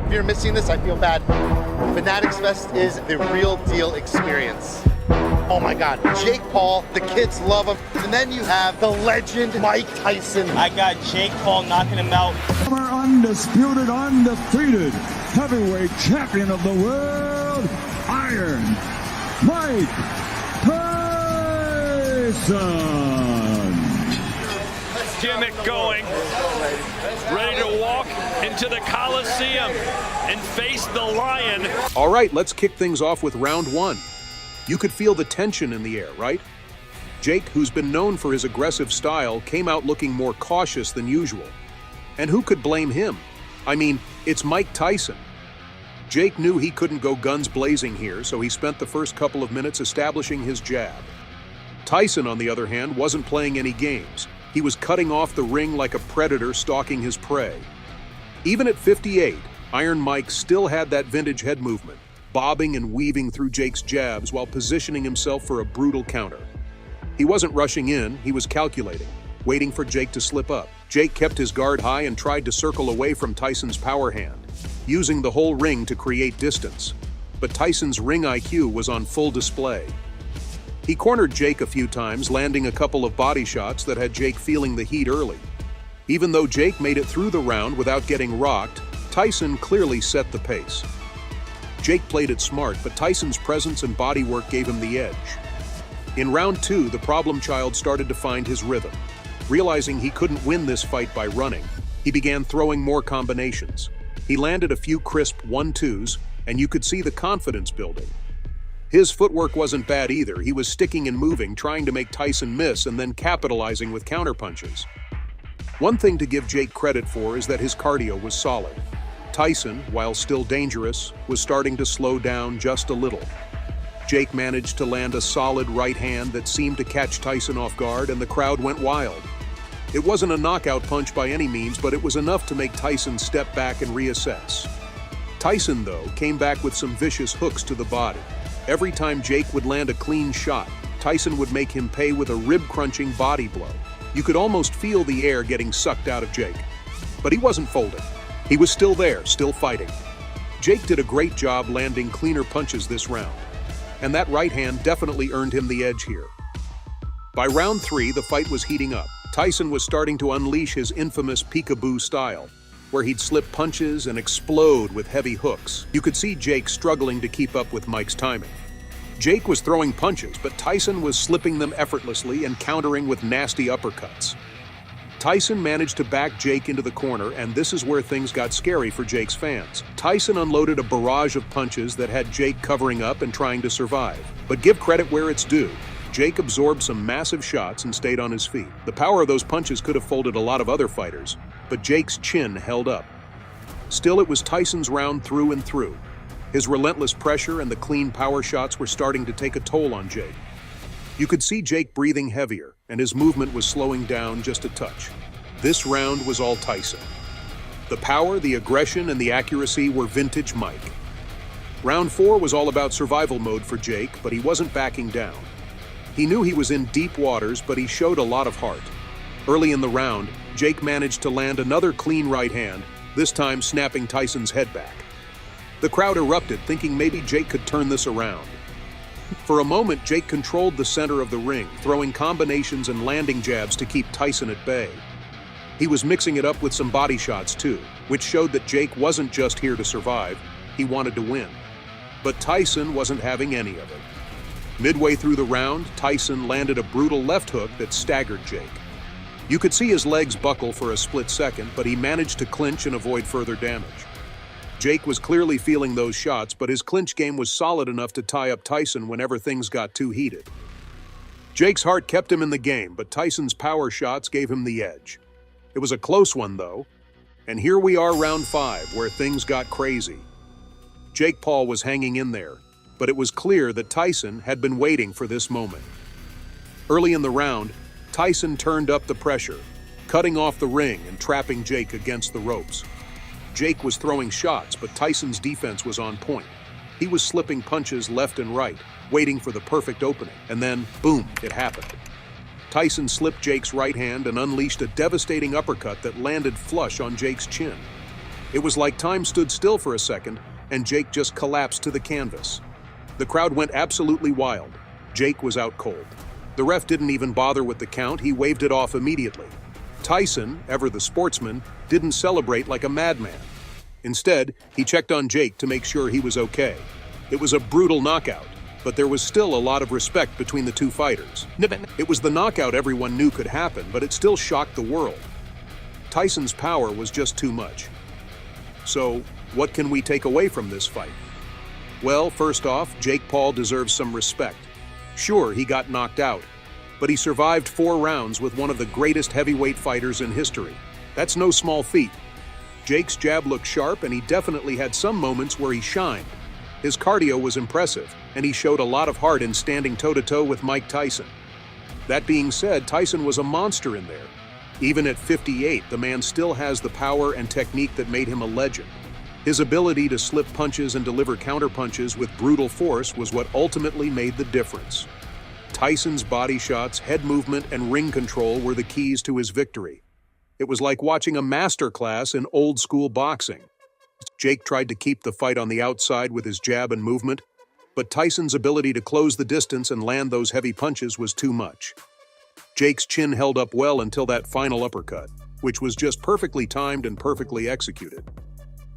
If you're missing this, I feel bad. Fanatics Fest is the real deal experience. Oh my God, Jake Paul, the kids love him. And then you have the legend, Mike Tyson. I got Jake Paul knocking him out. Our undisputed, undefeated heavyweight champion of the world, Iron Mike Tyson. Gimmick going, ready to walk into the Coliseum and face the Lion. All right, let's kick things off with round one. You could feel the tension in the air, right? Jake, who's been known for his aggressive style, came out looking more cautious than usual. And who could blame him? I mean, it's Mike Tyson. Jake knew he couldn't go guns blazing here, so he spent the first couple of minutes establishing his jab. Tyson, on the other hand, wasn't playing any games. He was cutting off the ring like a predator stalking his prey. Even at 58, Iron Mike still had that vintage head movement, bobbing and weaving through Jake's jabs while positioning himself for a brutal counter. He wasn't rushing in, he was calculating, waiting for Jake to slip up. Jake kept his guard high and tried to circle away from Tyson's power hand, using the whole ring to create distance. But Tyson's ring IQ was on full display. He cornered Jake a few times, landing a couple of body shots that had Jake feeling the heat early. Even though Jake made it through the round without getting rocked, Tyson clearly set the pace. Jake played it smart, but Tyson's presence and body work gave him the edge. In round two, the problem child started to find his rhythm. Realizing he couldn't win this fight by running, he began throwing more combinations. He landed a few crisp 1-2s, and you could see the confidence building. His footwork wasn't bad either. He was sticking and moving, trying to make Tyson miss and then capitalizing with counterpunches. One thing to give Jake credit for is that his cardio was solid. Tyson, while still dangerous, was starting to slow down just a little. Jake managed to land a solid right hand that seemed to catch Tyson off guard, and the crowd went wild. It wasn't a knockout punch by any means, but it was enough to make Tyson step back and reassess. Tyson, though, came back with some vicious hooks to the body. Every time Jake would land a clean shot, Tyson would make him pay with a rib-crunching body blow. You could almost feel the air getting sucked out of Jake. But he wasn't folding. He was still there, still fighting. Jake did a great job landing cleaner punches this round, and that right hand definitely earned him the edge here. By round three, the fight was heating up. Tyson was starting to unleash his infamous peekaboo style, where he'd slip punches and explode with heavy hooks. You could see Jake struggling to keep up with Mike's timing. Jake was throwing punches, but Tyson was slipping them effortlessly and countering with nasty uppercuts. Tyson managed to back Jake into the corner, and this is where things got scary for Jake's fans. Tyson unloaded a barrage of punches that had Jake covering up and trying to survive. But give credit where it's due. Jake absorbed some massive shots and stayed on his feet. The power of those punches could have folded a lot of other fighters, but Jake's chin held up. Still, it was Tyson's round through and through. His relentless pressure and the clean power shots were starting to take a toll on Jake. You could see Jake breathing heavier, and his movement was slowing down just a touch. This round was all Tyson. The power, the aggression, and the accuracy were vintage Mike. Round four was all about survival mode for Jake, but he wasn't backing down. He knew he was in deep waters, but he showed a lot of heart. Early in the round, Jake managed to land another clean right hand, this time snapping Tyson's head back. The crowd erupted, thinking maybe Jake could turn this around. For a moment, Jake controlled the center of the ring, throwing combinations and landing jabs to keep Tyson at bay. He was mixing it up with some body shots too, which showed that Jake wasn't just here to survive, he wanted to win. But Tyson wasn't having any of it. Midway through the round, Tyson landed a brutal left hook that staggered Jake. You could see his legs buckle for a split second, but he managed to clinch and avoid further damage. Jake was clearly feeling those shots, but his clinch game was solid enough to tie up Tyson whenever things got too heated. Jake's heart kept him in the game, but Tyson's power shots gave him the edge. It was a close one, though. And here we are, round five, where things got crazy. Jake Paul was hanging in there, but it was clear that Tyson had been waiting for this moment. Early in the round, Tyson turned up the pressure, cutting off the ring and trapping Jake against the ropes. Jake was throwing shots, but Tyson's defense was on point. He was slipping punches left and right, waiting for the perfect opening, and then, boom, it happened. Tyson slipped Jake's right hand and unleashed a devastating uppercut that landed flush on Jake's chin. It was like time stood still for a second, and Jake just collapsed to the canvas. The crowd went absolutely wild. Jake was out cold. The ref didn't even bother with the count, he waved it off immediately. Tyson, ever the sportsman, didn't celebrate like a madman. Instead, he checked on Jake to make sure he was okay. It was a brutal knockout, but there was still a lot of respect between the two fighters. It was the knockout everyone knew could happen, but it still shocked the world. Tyson's power was just too much. So, what can we take away from this fight? Well, first off, Jake Paul deserves some respect. Sure, he got knocked out, but he survived 4 rounds with one of the greatest heavyweight fighters in history. That's no small feat. Jake's jab looked sharp, and he definitely had some moments where he shined. His cardio was impressive, and he showed a lot of heart in standing toe-to-toe with Mike Tyson. That being said, Tyson was a monster in there. Even at 58, the man still has the power and technique that made him a legend. His ability to slip punches and deliver counterpunches with brutal force was what ultimately made the difference. Tyson's body shots, head movement, and ring control were the keys to his victory. It was like watching a masterclass in old-school boxing. Jake tried to keep the fight on the outside with his jab and movement, but Tyson's ability to close the distance and land those heavy punches was too much. Jake's chin held up well until that final uppercut, which was just perfectly timed and perfectly executed.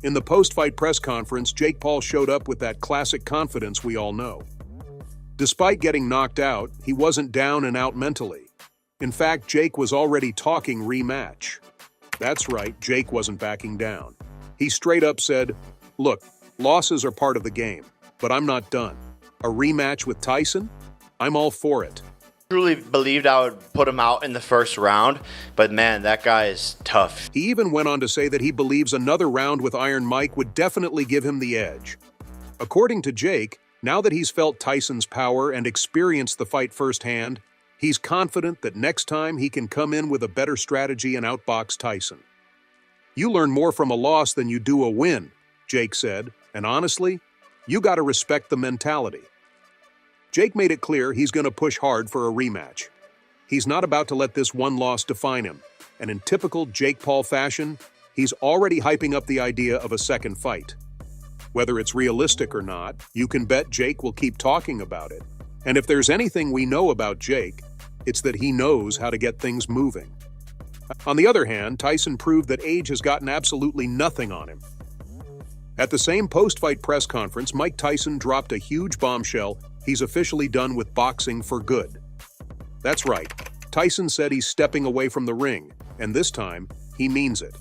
In the post-fight press conference, Jake Paul showed up with that classic confidence we all know. Despite getting knocked out, he wasn't down and out mentally. In fact, Jake was already talking rematch. That's right, Jake wasn't backing down. He straight up said, "Look, losses are part of the game, but I'm not done. A rematch with Tyson? I'm all for it." Truly believed I would put him out in the first round, but man, that guy is tough. He even went on to say that he believes another round with Iron Mike would definitely give him the edge. According to Jake, now that he's felt Tyson's power and experienced the fight firsthand, he's confident that next time he can come in with a better strategy and outbox Tyson. "You learn more from a loss than you do a win," Jake said, and honestly, you gotta respect the mentality. Jake made it clear he's gonna push hard for a rematch. He's not about to let this one loss define him, and in typical Jake Paul fashion, he's already hyping up the idea of a second fight. Whether it's realistic or not, you can bet Jake will keep talking about it. And if there's anything we know about Jake, it's that he knows how to get things moving. On the other hand, Tyson proved that age has gotten absolutely nothing on him. At the same post-fight press conference, Mike Tyson dropped a huge bombshell: he's officially done with boxing for good. That's right, Tyson said he's stepping away from the ring, and this time, he means it.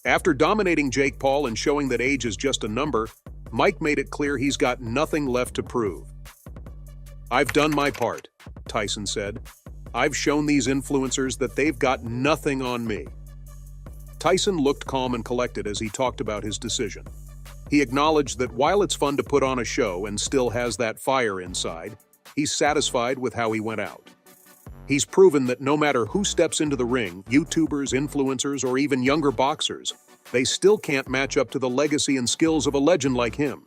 After dominating Jake Paul and showing that age is just a number, Mike made it clear he's got nothing left to prove. "I've done my part," Tyson said. "I've shown these influencers that they've got nothing on me." Tyson looked calm and collected as he talked about his decision. He acknowledged that while it's fun to put on a show and still has that fire inside, he's satisfied with how he went out. He's proven that no matter who steps into the ring, YouTubers, influencers, or even younger boxers, they still can't match up to the legacy and skills of a legend like him.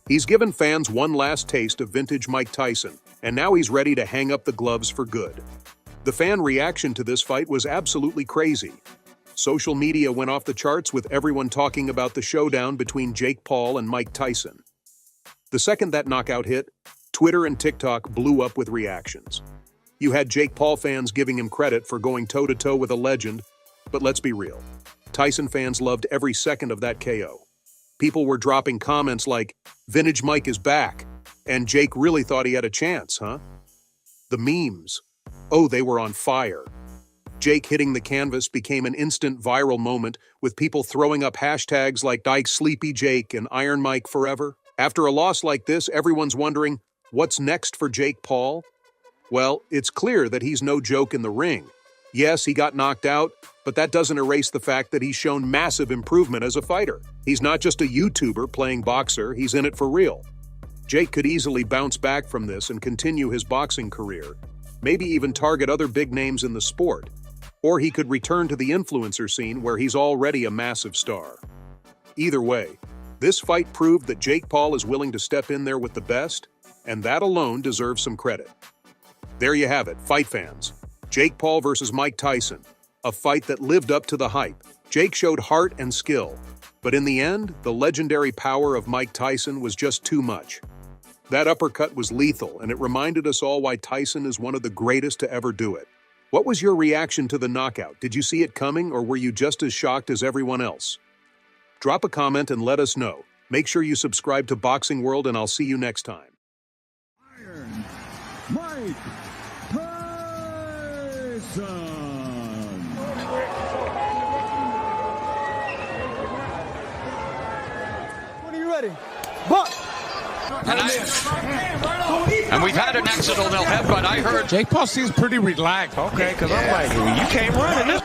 He's given fans one last taste of vintage Mike Tyson, and now he's ready to hang up the gloves for good. The fan reaction to this fight was absolutely crazy. Social media went off the charts with everyone talking about the showdown between Jake Paul and Mike Tyson. The second that knockout hit, Twitter and TikTok blew up with reactions. You had Jake Paul fans giving him credit for going toe-to-toe with a legend, but let's be real. Tyson fans loved every second of that KO. People were dropping comments like, "Vintage Mike is back," and "Jake really thought he had a chance, huh?" The memes. Oh, they were on fire. Jake hitting the canvas became an instant viral moment, with people throwing up hashtags like "Dyke Sleepy Jake" and "Iron Mike Forever." After a loss like this, everyone's wondering, what's next for Jake Paul? Well, it's clear that he's no joke in the ring. Yes, he got knocked out, but that doesn't erase the fact that he's shown massive improvement as a fighter. He's not just a YouTuber playing boxer, he's in it for real. Jake could easily bounce back from this and continue his boxing career, maybe even target other big names in the sport. Or he could return to the influencer scene where he's already a massive star. Either way, this fight proved that Jake Paul is willing to step in there with the best, and that alone deserves some credit. There you have it, fight fans. Jake Paul versus Mike Tyson, a fight that lived up to the hype. Jake showed heart and skill, but in the end, the legendary power of Mike Tyson was just too much. That uppercut was lethal, and it reminded us all why Tyson is one of the greatest to ever do it. What was your reaction to the knockout? Did you see it coming, or were you just as shocked as everyone else? Drop a comment and let us know. Make sure you subscribe to Boxing World, and I'll see you next time. Iron Mike Tyson. When are you ready? Buck! And we've had an accidental headbutt. I heard Jake Paul seems pretty relaxed. Okay, because I'm like, you can't run in this.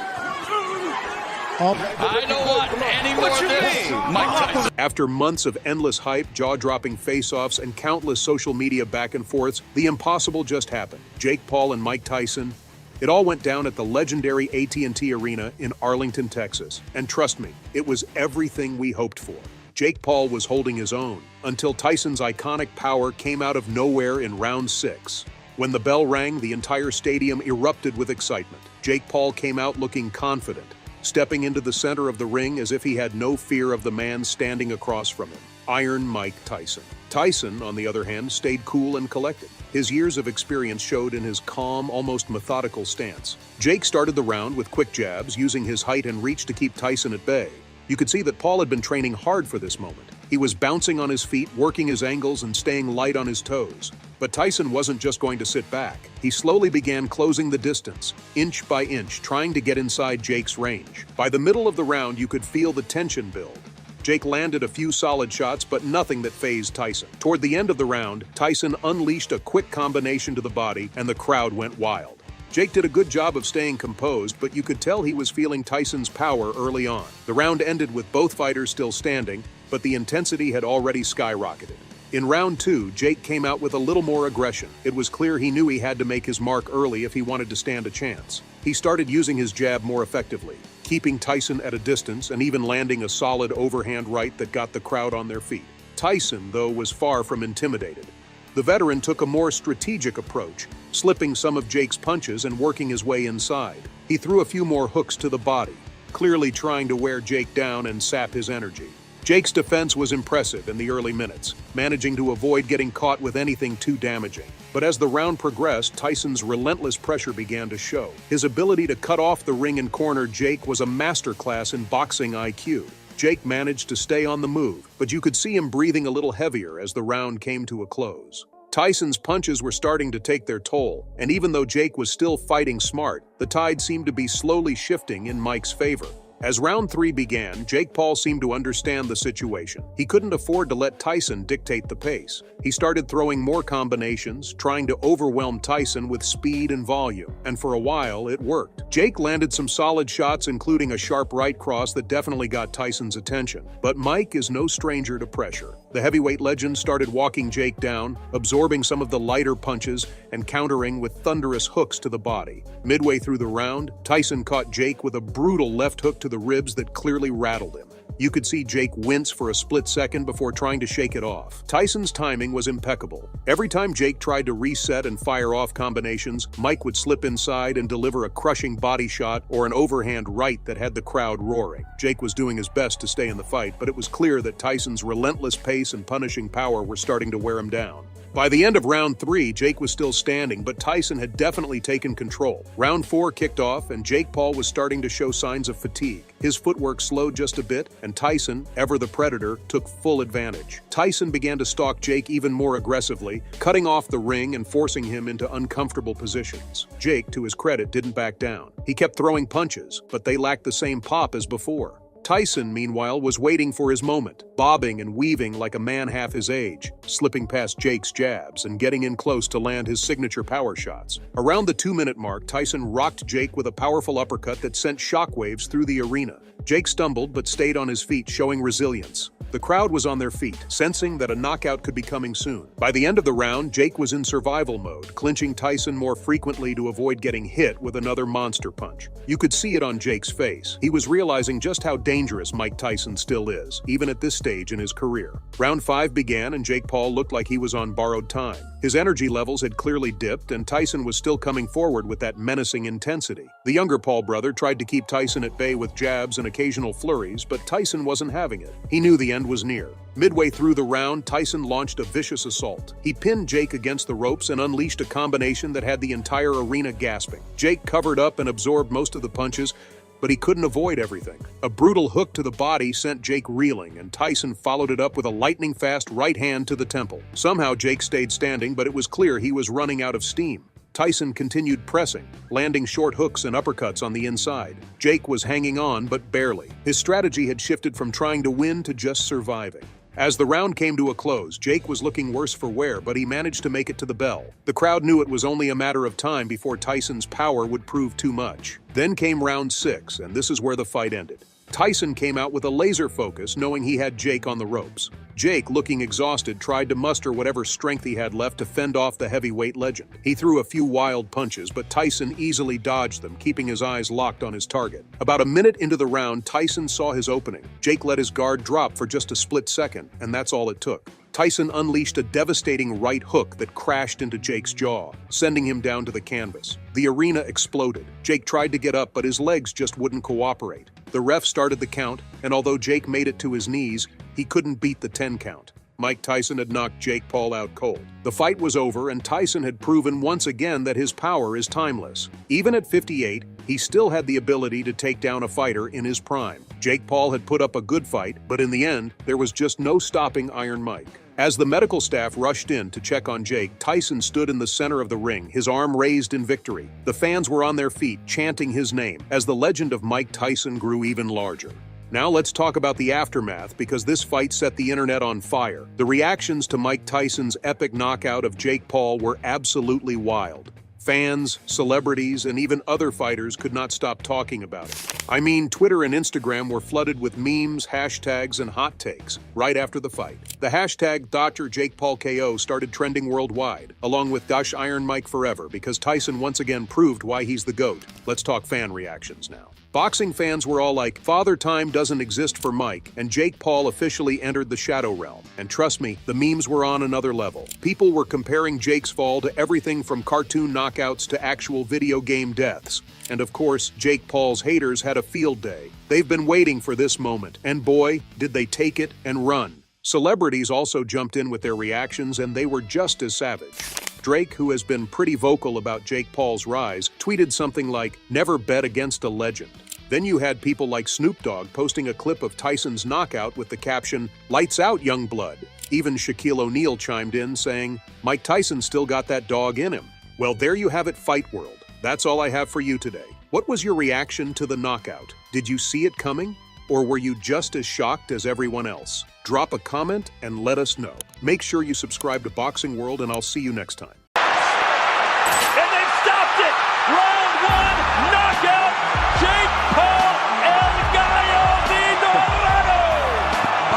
I don't want any more of this. Mike Tyson. After months of endless hype, jaw-dropping face-offs, and countless social media back and forths, the impossible just happened. Jake Paul and Mike Tyson. It all went down at the legendary AT&T Arena in Arlington, Texas. And trust me, it was everything we hoped for. Jake Paul was holding his own until Tyson's iconic power came out of nowhere in round 6. When the bell rang, the entire stadium erupted with excitement. Jake Paul came out looking confident, stepping into the center of the ring as if he had no fear of the man standing across from him, Iron Mike Tyson. Tyson, on the other hand, stayed cool and collected. His years of experience showed in his calm, almost methodical stance. Jake started the round with quick jabs, using his height and reach to keep Tyson at bay. You could see that Paul had been training hard for this moment. He was bouncing on his feet, working his angles, and staying light on his toes. But Tyson wasn't just going to sit back. He slowly began closing the distance, inch by inch, trying to get inside Jake's range. By the middle of the round, you could feel the tension build. Jake landed a few solid shots, but nothing that fazed Tyson. Toward the end of the round, Tyson unleashed a quick combination to the body, and the crowd went wild. Jake did a good job of staying composed, but you could tell he was feeling Tyson's power early on. The round ended with both fighters still standing, but the intensity had already skyrocketed. In round 2, Jake came out with a little more aggression. It was clear he knew he had to make his mark early if he wanted to stand a chance. He started using his jab more effectively, keeping Tyson at a distance and even landing a solid overhand right that got the crowd on their feet. Tyson, though, was far from intimidated. The veteran took a more strategic approach, slipping some of Jake's punches and working his way inside. He threw a few more hooks to the body, clearly trying to wear Jake down and sap his energy. Jake's defense was impressive in the early minutes, managing to avoid getting caught with anything too damaging. But as the round progressed, Tyson's relentless pressure began to show. His ability to cut off the ring and corner Jake was a masterclass in boxing IQ. Jake managed to stay on the move, but you could see him breathing a little heavier as the round came to a close. Tyson's punches were starting to take their toll, and even though Jake was still fighting smart, the tide seemed to be slowly shifting in Mike's favor. As round 3 began, Jake Paul seemed to understand the situation. He couldn't afford to let Tyson dictate the pace. He started throwing more combinations, trying to overwhelm Tyson with speed and volume, and for a while, it worked. Jake landed some solid shots, including a sharp right cross that definitely got Tyson's attention. But Mike is no stranger to pressure. The heavyweight legend started walking Jake down, absorbing some of the lighter punches and countering with thunderous hooks to the body. Midway through the round, Tyson caught Jake with a brutal left hook to the ribs that clearly rattled him. You could see Jake wince for a split second before trying to shake it off. Tyson's timing was impeccable. Every time Jake tried to reset and fire off combinations, Mike would slip inside and deliver a crushing body shot or an overhand right that had the crowd roaring. Jake was doing his best to stay in the fight, but it was clear that Tyson's relentless pace and punishing power were starting to wear him down. By the end of round 3, Jake was still standing, but Tyson had definitely taken control. Round 4 kicked off, and Jake Paul was starting to show signs of fatigue. His footwork slowed just a bit, and Tyson, ever the predator, took full advantage. Tyson began to stalk Jake even more aggressively, cutting off the ring and forcing him into uncomfortable positions. Jake, to his credit, didn't back down. He kept throwing punches, but they lacked the same pop as before. Tyson, meanwhile, was waiting for his moment, bobbing and weaving like a man half his age, slipping past Jake's jabs and getting in close to land his signature power shots. Around the 2-minute mark, Tyson rocked Jake with a powerful uppercut that sent shockwaves through the arena. Jake stumbled but stayed on his feet, showing resilience. The crowd was on their feet, sensing that a knockout could be coming soon. By the end of the round, Jake was in survival mode, clinching Tyson more frequently to avoid getting hit with another monster punch. You could see it on Jake's face. He was realizing just how dangerous Mike Tyson still is, even at this stage in his career. Round 5 began and Jake Paul looked like he was on borrowed time. His energy levels had clearly dipped and Tyson was still coming forward with that menacing intensity. The younger Paul brother tried to keep Tyson at bay with jabs and occasional flurries, but Tyson wasn't having it. He knew the end was near. Midway through the round, Tyson launched a vicious assault. He pinned Jake against the ropes and unleashed a combination that had the entire arena gasping. Jake covered up and absorbed most of the punches, but he couldn't avoid everything. A brutal hook to the body sent Jake reeling, and Tyson followed it up with a lightning-fast right hand to the temple. Somehow Jake stayed standing, but it was clear he was running out of steam. Tyson continued pressing, landing short hooks and uppercuts on the inside. Jake was hanging on, but barely. His strategy had shifted from trying to win to just surviving. As the round came to a close, Jake was looking worse for wear, but he managed to make it to the bell. The crowd knew it was only a matter of time before Tyson's power would prove too much. Then came round 6, and this is where the fight ended. Tyson came out with a laser focus, knowing he had Jake on the ropes. Jake, looking exhausted, tried to muster whatever strength he had left to fend off the heavyweight legend. He threw a few wild punches, but Tyson easily dodged them, keeping his eyes locked on his target. About a minute into the round, Tyson saw his opening. Jake let his guard drop for just a split second, and that's all it took. Tyson unleashed a devastating right hook that crashed into Jake's jaw, sending him down to the canvas. The arena exploded. Jake tried to get up, but his legs just wouldn't cooperate. The ref started the count, and although Jake made it to his knees, he couldn't beat the 10 count. Mike Tyson had knocked Jake Paul out cold. The fight was over, and Tyson had proven once again that his power is timeless. Even at 58, he still had the ability to take down a fighter in his prime. Jake Paul had put up a good fight, but in the end, there was just no stopping Iron Mike. As the medical staff rushed in to check on Jake, Tyson stood in the center of the ring, his arm raised in victory. The fans were on their feet, chanting his name, as the legend of Mike Tyson grew even larger. Now let's talk about the aftermath, because this fight set the internet on fire. The reactions to Mike Tyson's epic knockout of Jake Paul were absolutely wild. Fans, celebrities, and even other fighters could not stop talking about it. I mean, Twitter and Instagram were flooded with memes, hashtags, and hot takes right after the fight. The hashtag Dr. Jake Paul KO started trending worldwide, along with Dash Iron Mike Forever, because Tyson once again proved why he's the GOAT. Let's talk fan reactions now. Boxing fans were all like, Father Time doesn't exist for Mike, and Jake Paul officially entered the Shadow Realm. And trust me, the memes were on another level. People were comparing Jake's fall to everything from cartoon knockouts to actual video game deaths. And of course, Jake Paul's haters had a field day. They've been waiting for this moment, and boy, did they take it and run. Celebrities also jumped in with their reactions, and they were just as savage. Drake, who has been pretty vocal about Jake Paul's rise, tweeted something like, "Never bet against a legend." Then you had people like Snoop Dogg posting a clip of Tyson's knockout with the caption, "Lights out, young blood." Even Shaquille O'Neal chimed in saying, "Mike Tyson still got that dog in him." Well, there you have it, Fight World. That's all I have for you today. What was your reaction to the knockout? Did you see it coming? Or were you just as shocked as everyone else? Drop a comment and let us know. Make sure you subscribe to Boxing World, and I'll see you next time. And they've stopped it! Round 1, knockout, Jake Paul, El Gallo de Dorado!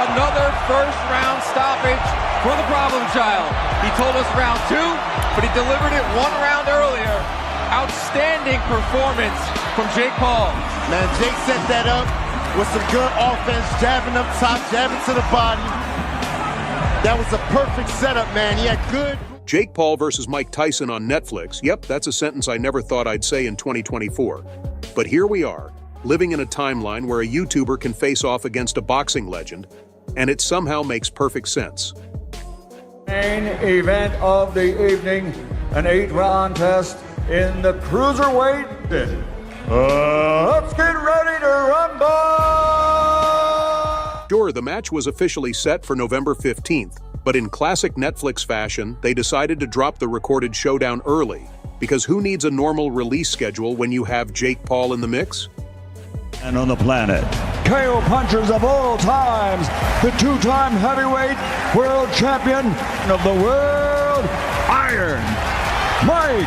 Another first-round stoppage for the problem child. He told us round 2, but he delivered it 1 round earlier. Outstanding performance from Jake Paul. Man, Jake set that up with some good offense, jabbing up top, jabbing to the body. That was a perfect setup, man. He had good... Jake Paul versus Mike Tyson on Netflix. Yep, that's a sentence I never thought I'd say in 2024. But here we are, living in a timeline where a YouTuber can face off against a boxing legend, and it somehow makes perfect sense. Main event of the evening, an 8-round test in the cruiserweight division. Let's get ready to rumble! Sure, the match was officially set for November 15th, but in classic Netflix fashion, they decided to drop the recorded showdown early, because who needs a normal release schedule when you have Jake Paul in the mix? And on the planet, KO punchers of all times, the 2-time heavyweight world champion of the world, Iron Mike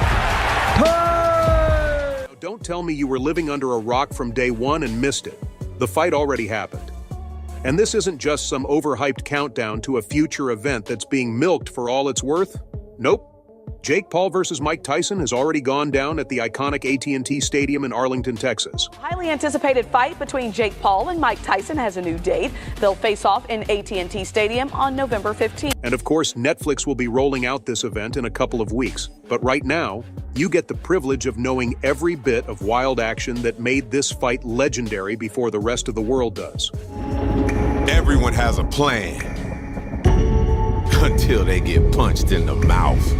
Tyson! Don't tell me you were living under a rock from day one and missed it. The fight already happened. And this isn't just some overhyped countdown to a future event that's being milked for all it's worth. Nope. Jake Paul versus Mike Tyson has already gone down at the iconic AT&T Stadium in Arlington, Texas. Highly anticipated fight between Jake Paul and Mike Tyson has a new date. They'll face off in AT&T Stadium on November 15th. And of course, Netflix will be rolling out this event in a couple of weeks. But right now, you get the privilege of knowing every bit of wild action that made this fight legendary before the rest of the world does. Everyone has a plan until they get punched in the mouth.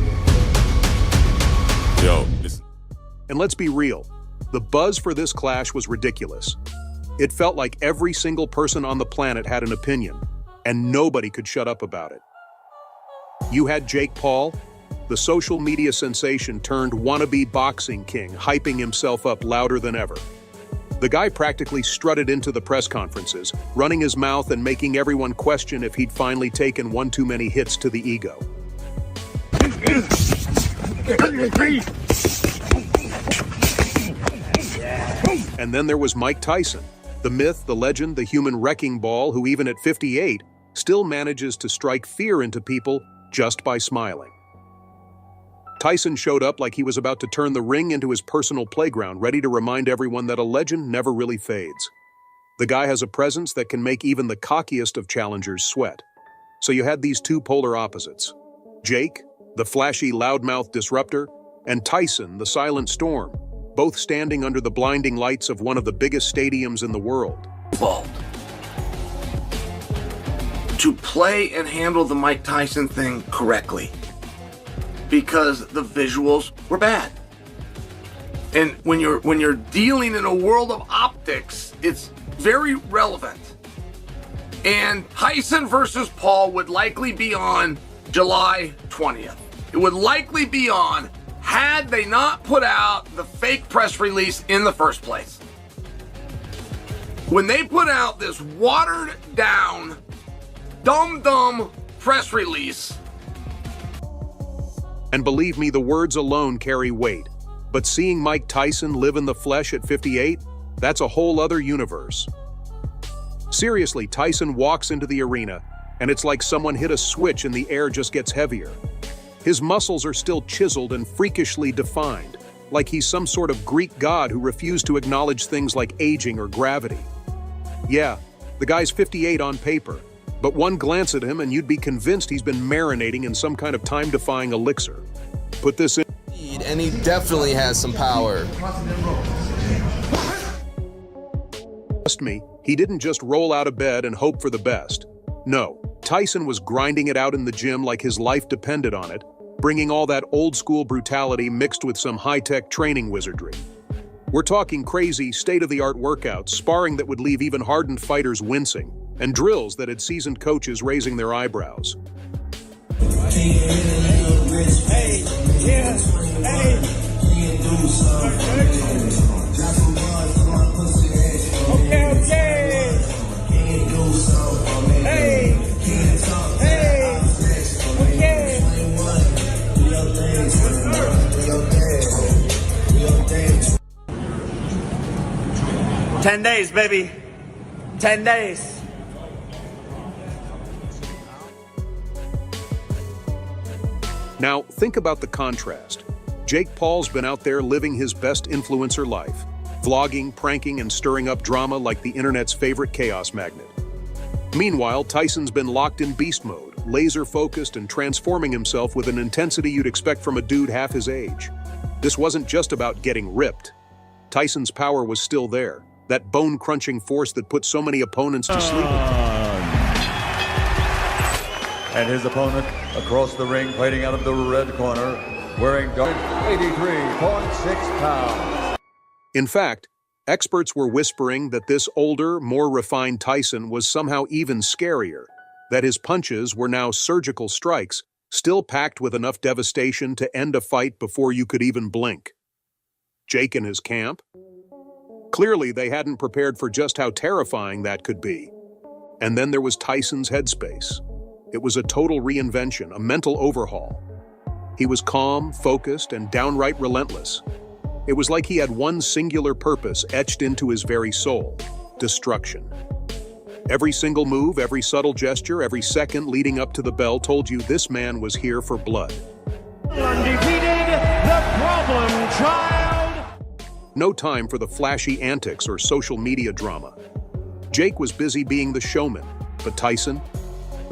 And let's be real, the buzz for this clash was ridiculous. It felt like every single person on the planet had an opinion, and nobody could shut up about it. You had Jake Paul, the social media sensation turned wannabe boxing king, hyping himself up louder than ever. The guy practically strutted into the press conferences, running his mouth and making everyone question if he'd finally taken one too many hits to the ego. And then there was Mike Tyson, the myth, the legend, the human wrecking ball who even at 58 still manages to strike fear into people just by smiling. Tyson showed up like he was about to turn the ring into his personal playground, ready to remind everyone that a legend never really fades. The guy has a presence that can make even the cockiest of challengers sweat. So you had these two polar opposites. Jake, the flashy loudmouth disruptor, and Tyson, the silent storm, both standing under the blinding lights of one of the biggest stadiums in the world. To play and handle the Mike Tyson thing correctly, because the visuals were bad. And when you're dealing in a world of optics, it's very relevant. And Tyson versus Paul would likely be on July 20th. It would likely be on had they not put out the fake press release in the first place. When they put out this watered down, dumb press release. And believe me, the words alone carry weight. But seeing Mike Tyson live in the flesh at 58, that's a whole other universe. Seriously, Tyson walks into the arena, and it's like someone hit a switch and the air just gets heavier. His muscles are still chiseled and freakishly defined, like he's some sort of Greek god who refused to acknowledge things like aging or gravity. Yeah, the guy's 58 on paper, but one glance at him and you'd be convinced he's been marinating in some kind of time-defying elixir. Put this in. And he definitely has some power. Trust me, he didn't just roll out of bed and hope for the best. No, Tyson was grinding it out in the gym like his life depended on it, bringing all that old-school brutality mixed with some high-tech training wizardry. We're talking crazy, state-of-the-art workouts, sparring that would leave even hardened fighters wincing, and drills that had seasoned coaches raising their eyebrows. "10 days, baby. 10 days. Now, think about the contrast. Jake Paul's been out there living his best influencer life, vlogging, pranking, and stirring up drama like the internet's favorite chaos magnet. Meanwhile, Tyson's been locked in beast mode, laser-focused and transforming himself with an intensity you'd expect from a dude half his age. This wasn't just about getting ripped. Tyson's power was still there, that bone-crunching force that put so many opponents to sleep. And his opponent across the ring, fighting out of the red corner, wearing 83.6 pounds. In fact, experts were whispering that this older, more refined Tyson was somehow even scarier, that his punches were now surgical strikes, still packed with enough devastation to end a fight before you could even blink. Jake and his camp? Clearly, they hadn't prepared for just how terrifying that could be. And then there was Tyson's headspace. It was a total reinvention, a mental overhaul. He was calm, focused, and downright relentless. It was like he had one singular purpose etched into his very soul: destruction. Every single move, every subtle gesture, every second leading up to the bell told you this man was here for blood. Undefeated, the problem child. No time for the flashy antics or social media drama. Jake was busy being the showman, but Tyson,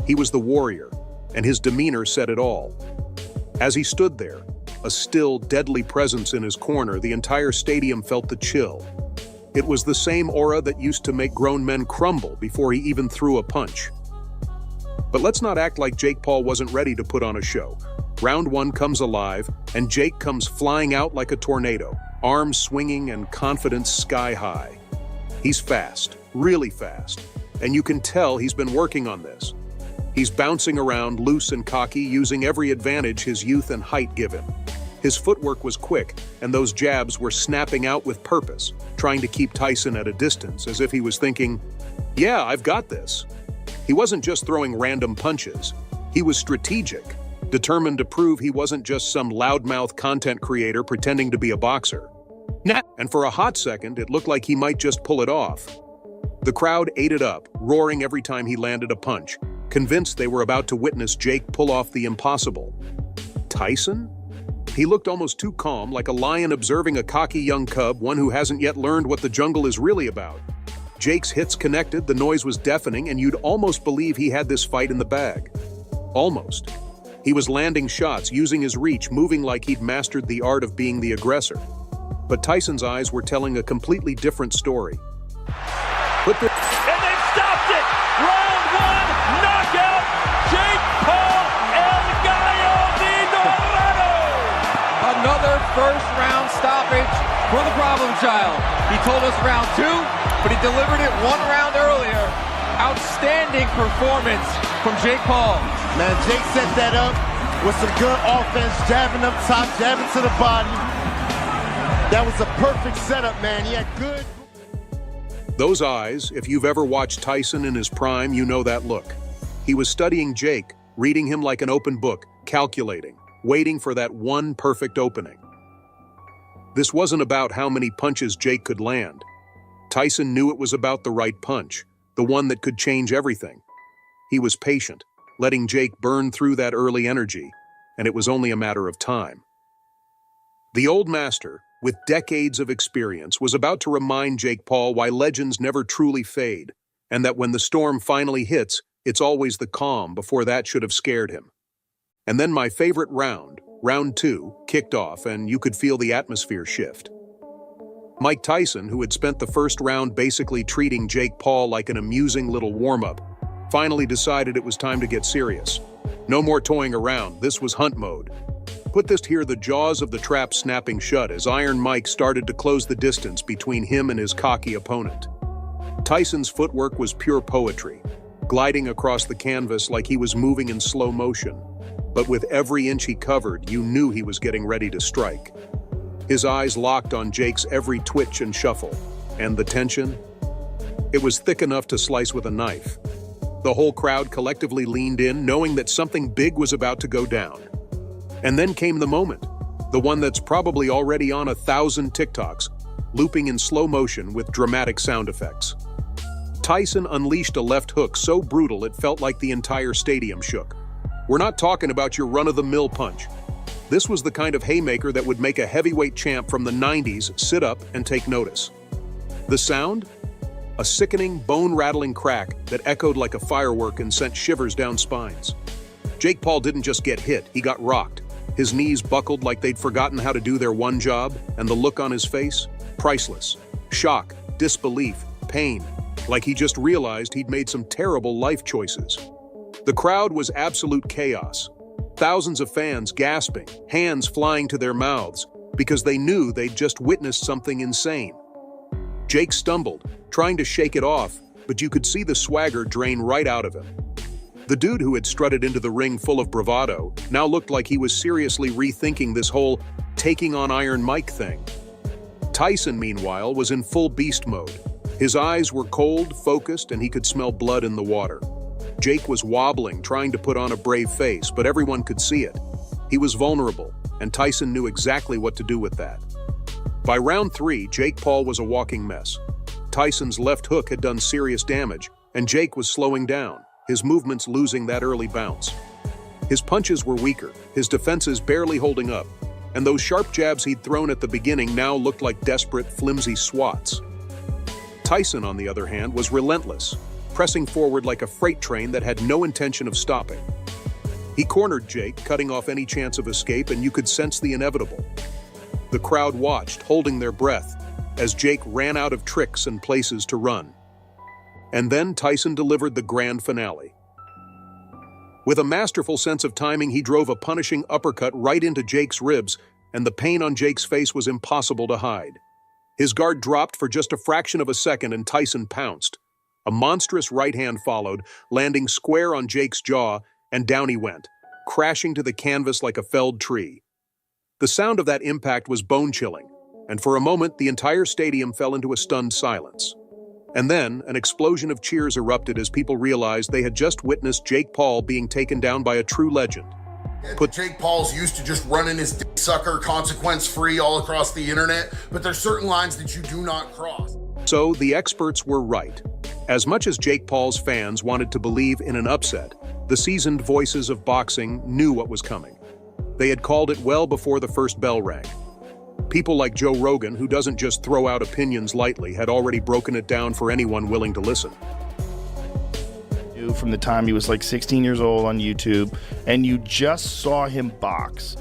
he was the warrior, and his demeanor said it all. As he stood there, a still, deadly presence in his corner, the entire stadium felt the chill. It was the same aura that used to make grown men crumble before he even threw a punch. But let's not act like Jake Paul wasn't ready to put on a show. Round 1 comes alive, and Jake comes flying out like a tornado, arms swinging and confidence sky high. He's fast, really fast, and you can tell he's been working on this. He's bouncing around loose and cocky, using every advantage his youth and height give him. His footwork was quick, and those jabs were snapping out with purpose, trying to keep Tyson at a distance, as if he was thinking, yeah, I've got this. He wasn't just throwing random punches. He was strategic, determined to prove he wasn't just some loudmouth content creator pretending to be a boxer. And for a hot second, it looked like he might just pull it off. The crowd ate it up, roaring every time he landed a punch, convinced they were about to witness Jake pull off the impossible. Tyson? He looked almost too calm, like a lion observing a cocky young cub, one who hasn't yet learned what the jungle is really about. Jake's hits connected, the noise was deafening, and you'd almost believe he had this fight in the bag. Almost. He was landing shots, using his reach, moving like he'd mastered the art of being the aggressor. But Tyson's eyes were telling a completely different story. And they've stopped it! Round 1, knockout, Jake Paul, El Gallo de Dorado! Another first-round stoppage for the problem child. He told us round 2, but he delivered it 1 round earlier. Outstanding performance from Jake Paul. Man, Jake set that up with some good offense, jabbing up top, jabbing to the body. That was a perfect setup, man. He had good... Those eyes, if you've ever watched Tyson in his prime, you know that look. He was studying Jake, reading him like an open book, calculating, waiting for that one perfect opening. This wasn't about how many punches Jake could land. Tyson knew it was about the right punch, the one that could change everything. He was patient, letting Jake burn through that early energy, and it was only a matter of time. The old master, with decades of experience, was about to remind Jake Paul why legends never truly fade, and that when the storm finally hits, it's always the calm before that should have scared him. And then my favorite round, round 2, kicked off, and you could feel the atmosphere shift. Mike Tyson, who had spent the first round basically treating Jake Paul like an amusing little warm-up, finally decided it was time to get serious. No more toying around, this was hunt mode. Put this here, the jaws of the trap snapping shut as Iron Mike started to close the distance between him and his cocky opponent. Tyson's footwork was pure poetry, gliding across the canvas like he was moving in slow motion. But with every inch he covered, you knew he was getting ready to strike. His eyes locked on Jake's every twitch and shuffle. And the tension? It was thick enough to slice with a knife. The whole crowd collectively leaned in, knowing that something big was about to go down. And then came the moment, the one that's probably already on 1,000 TikToks, looping in slow motion with dramatic sound effects. Tyson unleashed a left hook so brutal it felt like the entire stadium shook. We're not talking about your run-of-the-mill punch. This was the kind of haymaker that would make a heavyweight champ from the 90s sit up and take notice. The sound? A sickening, bone-rattling crack that echoed like a firework and sent shivers down spines. Jake Paul didn't just get hit, he got rocked. His knees buckled like they'd forgotten how to do their one job, and the look on his face? Priceless. Shock, disbelief, pain, like he just realized he'd made some terrible life choices. The crowd was absolute chaos. Thousands of fans gasping, hands flying to their mouths, because they knew they'd just witnessed something insane. Jake stumbled, trying to shake it off, but you could see the swagger drain right out of him. The dude who had strutted into the ring full of bravado now looked like he was seriously rethinking this whole taking on Iron Mike thing. Tyson, meanwhile, was in full beast mode. His eyes were cold, focused, and he could smell blood in the water. Jake was wobbling, trying to put on a brave face, but everyone could see it. He was vulnerable, and Tyson knew exactly what to do with that. By round 3, Jake Paul was a walking mess. Tyson's left hook had done serious damage, and Jake was slowing down, his movements losing that early bounce. His punches were weaker, his defenses barely holding up, and those sharp jabs he'd thrown at the beginning now looked like desperate, flimsy swats. Tyson, on the other hand, was relentless, pressing forward like a freight train that had no intention of stopping. He cornered Jake, cutting off any chance of escape, and you could sense the inevitable. The crowd watched, holding their breath, as Jake ran out of tricks and places to run. And then Tyson delivered the grand finale. With a masterful sense of timing, he drove a punishing uppercut right into Jake's ribs, and the pain on Jake's face was impossible to hide. His guard dropped for just a fraction of a second, and Tyson pounced. A monstrous right hand followed, landing square on Jake's jaw, and down he went, crashing to the canvas like a felled tree. The sound of that impact was bone-chilling, and for a moment the entire stadium fell into a stunned silence. And then, an explosion of cheers erupted as people realized they had just witnessed Jake Paul being taken down by a true legend. Jake Paul's used to just running his dick sucker consequence-free all across the internet, but there's certain lines that you do not cross. So, the experts were right. As much as Jake Paul's fans wanted to believe in an upset, the seasoned voices of boxing knew what was coming. They had called it well before the first bell rang. People like Joe Rogan, who doesn't just throw out opinions lightly, had already broken it down for anyone willing to listen. From the time he was like 16 years old on YouTube, and you just saw him box.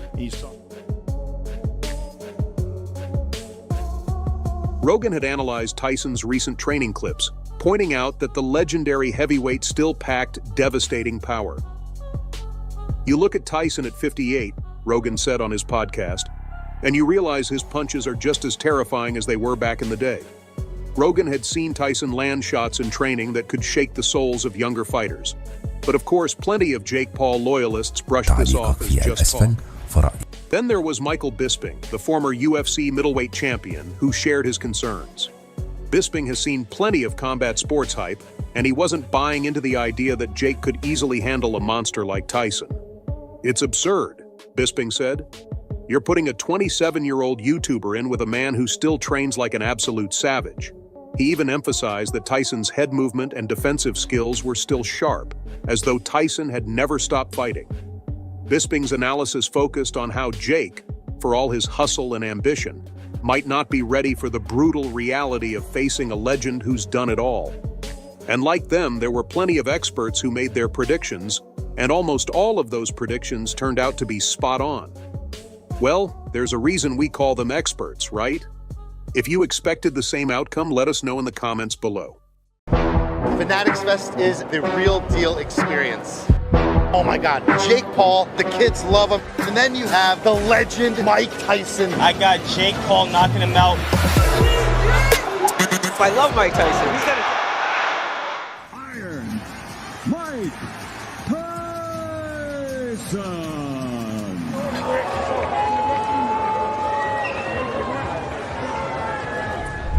Rogan had analyzed Tyson's recent training clips, pointing out that the legendary heavyweight still packed devastating power. You look at Tyson at 58, Rogan said on his podcast, and you realize his punches are just as terrifying as they were back in the day. Rogan had seen Tyson land shots in training that could shake the souls of younger fighters. But of course, plenty of Jake Paul loyalists brushed this off as just talk. Then there was Michael Bisping, the former UFC middleweight champion, who shared his concerns. Bisping has seen plenty of combat sports hype, and he wasn't buying into the idea that Jake could easily handle a monster like Tyson. "It's absurd," Bisping said. "You're putting a 27-year-old YouTuber in with a man who still trains like an absolute savage." He even emphasized that Tyson's head movement and defensive skills were still sharp, as though Tyson had never stopped fighting. Bisping's analysis focused on how Jake, for all his hustle and ambition, might not be ready for the brutal reality of facing a legend who's done it all. And like them, there were plenty of experts who made their predictions, and almost all of those predictions turned out to be spot on. Well, there's a reason we call them experts, right? If you expected the same outcome, let us know in the comments below. Fanatics Fest is the real deal experience. Oh my God, Jake Paul, the kids love him. And then you have the legend Mike Tyson. I got Jake Paul knocking him out. I love Mike Tyson. He's got Iron Mike Tyson.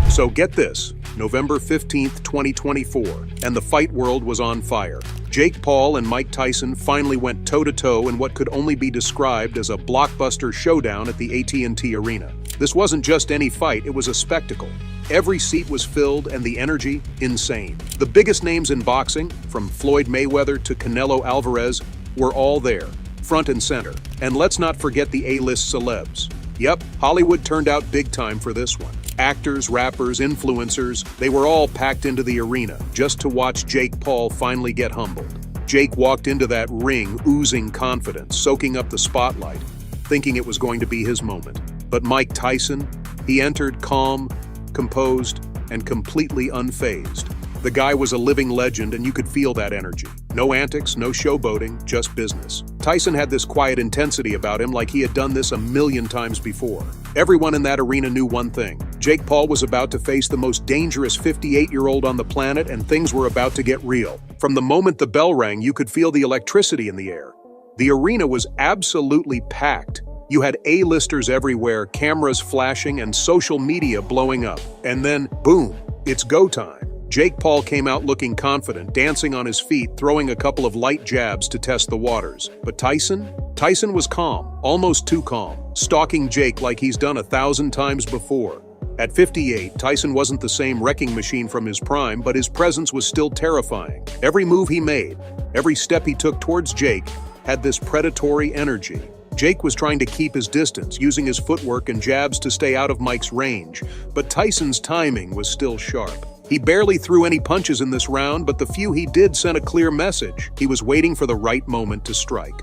So get this, November 15th, 2024, and the fight world was on fire. Jake Paul and Mike Tyson finally went toe-to-toe in what could only be described as a blockbuster showdown at the AT&T Arena. This wasn't just any fight, it was a spectacle. Every seat was filled and the energy, insane. The biggest names in boxing, from Floyd Mayweather to Canelo Alvarez, were all there, front and center. And let's not forget the A-list celebs. Yep, Hollywood turned out big time for this one. Actors, rappers, influencers, they were all packed into the arena just to watch Jake Paul finally get humbled. Jake walked into that ring oozing confidence, soaking up the spotlight, thinking it was going to be his moment. But Mike Tyson, he entered calm, composed, and completely unfazed. The guy was a living legend, and you could feel that energy. No antics, no showboating, just business. Tyson had this quiet intensity about him, like he had done this a million times before. Everyone in that arena knew one thing. Jake Paul was about to face the most dangerous 58-year-old on the planet, and things were about to get real. From the moment the bell rang, you could feel the electricity in the air. The arena was absolutely packed. You had A-listers everywhere, cameras flashing, and social media blowing up. And then, boom, it's go time. Jake Paul came out looking confident, dancing on his feet, throwing a couple of light jabs to test the waters. But Tyson was calm, almost too calm, stalking Jake like he's done 1,000 times before. At 58, Tyson wasn't the same wrecking machine from his prime, but his presence was still terrifying. Every move he made, every step he took towards Jake, had this predatory energy. Jake was trying to keep his distance, using his footwork and jabs to stay out of Mike's range, but Tyson's timing was still sharp. He barely threw any punches in this round, but the few he did sent a clear message. He was waiting for the right moment to strike.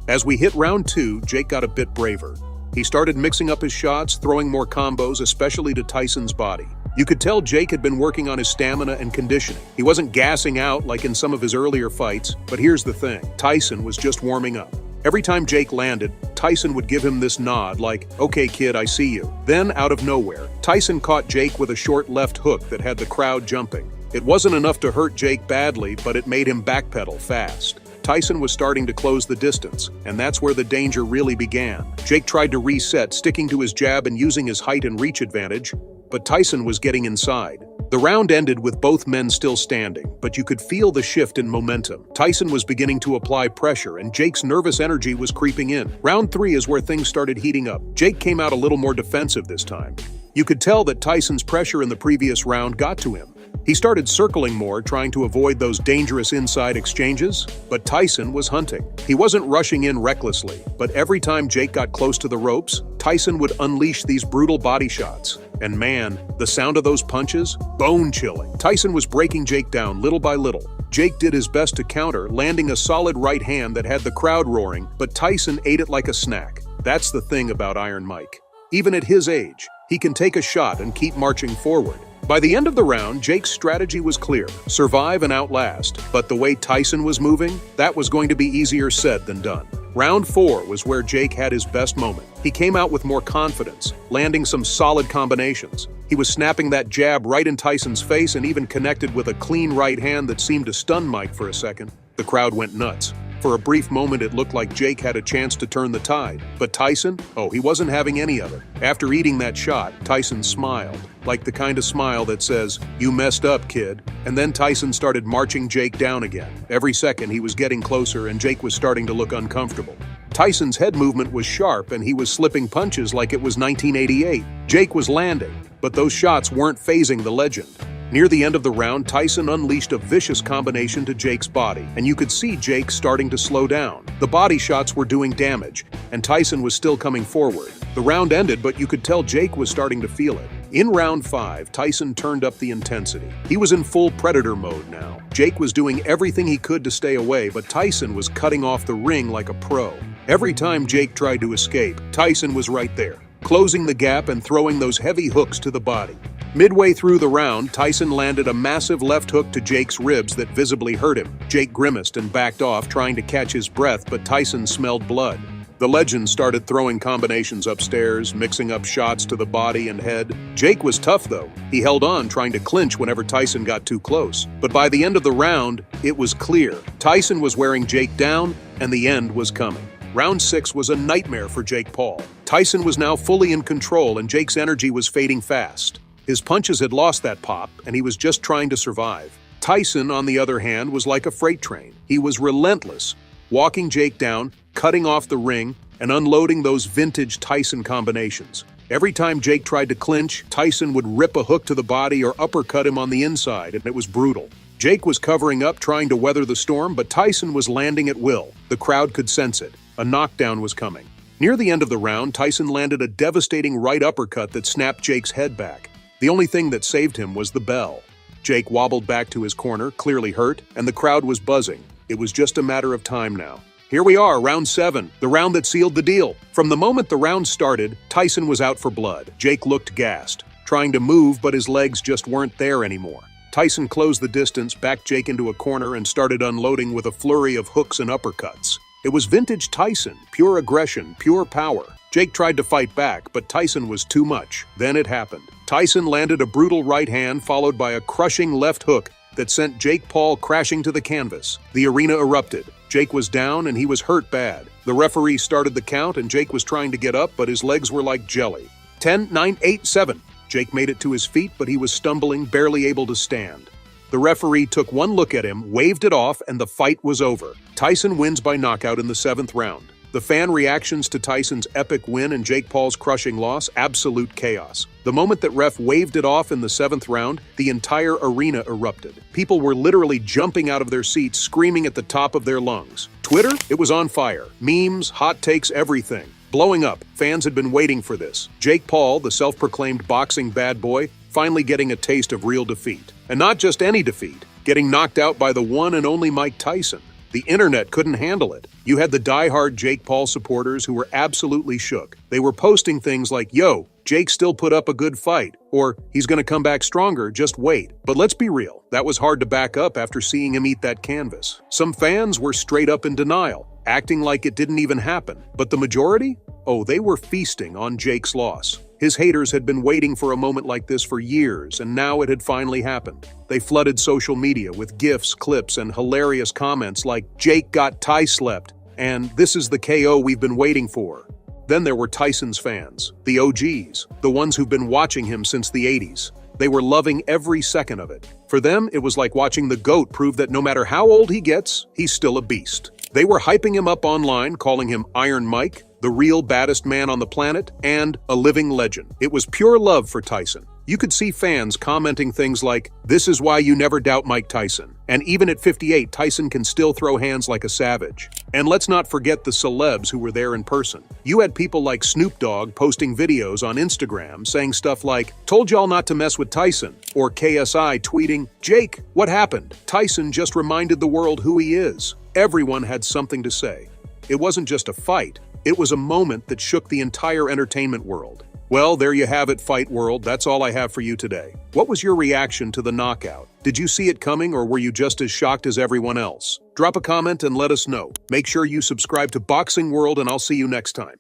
As we hit round 2, Jake got a bit braver. He started mixing up his shots, throwing more combos, especially to Tyson's body. You could tell Jake had been working on his stamina and conditioning. He wasn't gassing out like in some of his earlier fights, but here's the thing. Tyson was just warming up. Every time Jake landed, Tyson would give him this nod like, "Okay, kid, I see you." Then, out of nowhere, Tyson caught Jake with a short left hook that had the crowd jumping. It wasn't enough to hurt Jake badly, but it made him backpedal fast. Tyson was starting to close the distance, and that's where the danger really began. Jake tried to reset, sticking to his jab and using his height and reach advantage, but Tyson was getting inside. The round ended with both men still standing, but you could feel the shift in momentum. Tyson was beginning to apply pressure, and Jake's nervous energy was creeping in. Round 3 is where things started heating up. Jake came out a little more defensive this time. You could tell that Tyson's pressure in the previous round got to him. He started circling more, trying to avoid those dangerous inside exchanges, but Tyson was hunting. He wasn't rushing in recklessly, but every time Jake got close to the ropes, Tyson would unleash these brutal body shots. And man, the sound of those punches, bone-chilling. Tyson was breaking Jake down little by little. Jake did his best to counter, landing a solid right hand that had the crowd roaring, but Tyson ate it like a snack. That's the thing about Iron Mike. Even at his age, he can take a shot and keep marching forward. By the end of the round, Jake's strategy was clear: survive and outlast. But the way Tyson was moving, that was going to be easier said than done. Round 4 was where Jake had his best moment. He came out with more confidence, landing some solid combinations. He was snapping that jab right in Tyson's face and even connected with a clean right hand that seemed to stun Mike for a second. The crowd went nuts. For a brief moment, it looked like Jake had a chance to turn the tide. But Tyson? Oh, he wasn't having any of it. After eating that shot, Tyson smiled, like the kind of smile that says, "You messed up, kid." And then Tyson started marching Jake down again. Every second, he was getting closer, and Jake was starting to look uncomfortable. Tyson's head movement was sharp, and he was slipping punches like it was 1988. Jake was landing, but those shots weren't phasing the legend. Near the end of the round, Tyson unleashed a vicious combination to Jake's body, and you could see Jake starting to slow down. The body shots were doing damage, and Tyson was still coming forward. The round ended, but you could tell Jake was starting to feel it. In round 5, Tyson turned up the intensity. He was in full predator mode now. Jake was doing everything he could to stay away, but Tyson was cutting off the ring like a pro. Every time Jake tried to escape, Tyson was right there, closing the gap and throwing those heavy hooks to the body. Midway through the round, Tyson landed a massive left hook to Jake's ribs that visibly hurt him. Jake grimaced and backed off, trying to catch his breath, but Tyson smelled blood. The legend started throwing combinations upstairs, mixing up shots to the body and head. Jake was tough, though. He held on, trying to clinch whenever Tyson got too close. But by the end of the round, it was clear. Tyson was wearing Jake down, and the end was coming. Round 6 was a nightmare for Jake Paul. Tyson was now fully in control, and Jake's energy was fading fast. His punches had lost that pop, and he was just trying to survive. Tyson, on the other hand, was like a freight train. He was relentless, walking Jake down, cutting off the ring, and unloading those vintage Tyson combinations. Every time Jake tried to clinch, Tyson would rip a hook to the body or uppercut him on the inside, and it was brutal. Jake was covering up, trying to weather the storm, but Tyson was landing at will. The crowd could sense it. A knockdown was coming. Near the end of the round, Tyson landed a devastating right uppercut that snapped Jake's head back. The only thing that saved him was the bell. Jake wobbled back to his corner, clearly hurt, and the crowd was buzzing. It was just a matter of time now. Here we are, round 7, the round that sealed the deal. From the moment the round started, Tyson was out for blood. Jake looked gassed, trying to move, but his legs just weren't there anymore. Tyson closed the distance, backed Jake into a corner, and started unloading with a flurry of hooks and uppercuts. It was vintage Tyson, pure aggression, pure power. Jake tried to fight back, but Tyson was too much. Then it happened. Tyson landed a brutal right hand followed by a crushing left hook that sent Jake Paul crashing to the canvas. The arena erupted. Jake was down and he was hurt bad. The referee started the count and Jake was trying to get up, but his legs were like jelly. 10, 9, 8, 7. Jake made it to his feet, but he was stumbling, barely able to stand. The referee took one look at him, waved it off, and the fight was over. Tyson wins by knockout in the 7th round. The fan reactions to Tyson's epic win and Jake Paul's crushing loss, absolute chaos. The moment that ref waved it off in the 7th round, the entire arena erupted. People were literally jumping out of their seats, screaming at the top of their lungs. Twitter, it was on fire. Memes, hot takes, everything. Blowing up. Fans had been waiting for this. Jake Paul, the self-proclaimed boxing bad boy, finally getting a taste of real defeat. And not just any defeat, getting knocked out by the one and only Mike Tyson. The internet couldn't handle it. You had the die-hard Jake Paul supporters who were absolutely shook. They were posting things like, "Yo, Jake still put up a good fight," or "He's gonna come back stronger, just wait." But let's be real, that was hard to back up after seeing him eat that canvas. Some fans were straight up in denial, acting like it didn't even happen. But the majority? Oh, they were feasting on Jake's loss. His haters had been waiting for a moment like this for years, and now it had finally happened. They flooded social media with GIFs, clips, and hilarious comments like, "Jake got Ty-slept," and "This is the KO we've been waiting for." Then there were Tyson's fans, the OGs, the ones who've been watching him since the 80s. They were loving every second of it. For them, it was like watching the GOAT prove that no matter how old he gets, he's still a beast. They were hyping him up online, calling him Iron Mike, the real baddest man on the planet, and a living legend. It was pure love for Tyson. You could see fans commenting things like, "This is why you never doubt Mike Tyson." And even at 58, Tyson can still throw hands like a savage. And let's not forget the celebs who were there in person. You had people like Snoop Dogg posting videos on Instagram saying stuff like, "Told y'all not to mess with Tyson," or KSI tweeting, "Jake, what happened? Tyson just reminded the world who he is." Everyone had something to say. It wasn't just a fight. It was a moment that shook the entire entertainment world. Well, there you have it, Fight World. That's all I have for you today. What was your reaction to the knockout? Did you see it coming, or were you just as shocked as everyone else? Drop a comment and let us know. Make sure you subscribe to Boxing World, and I'll see you next time.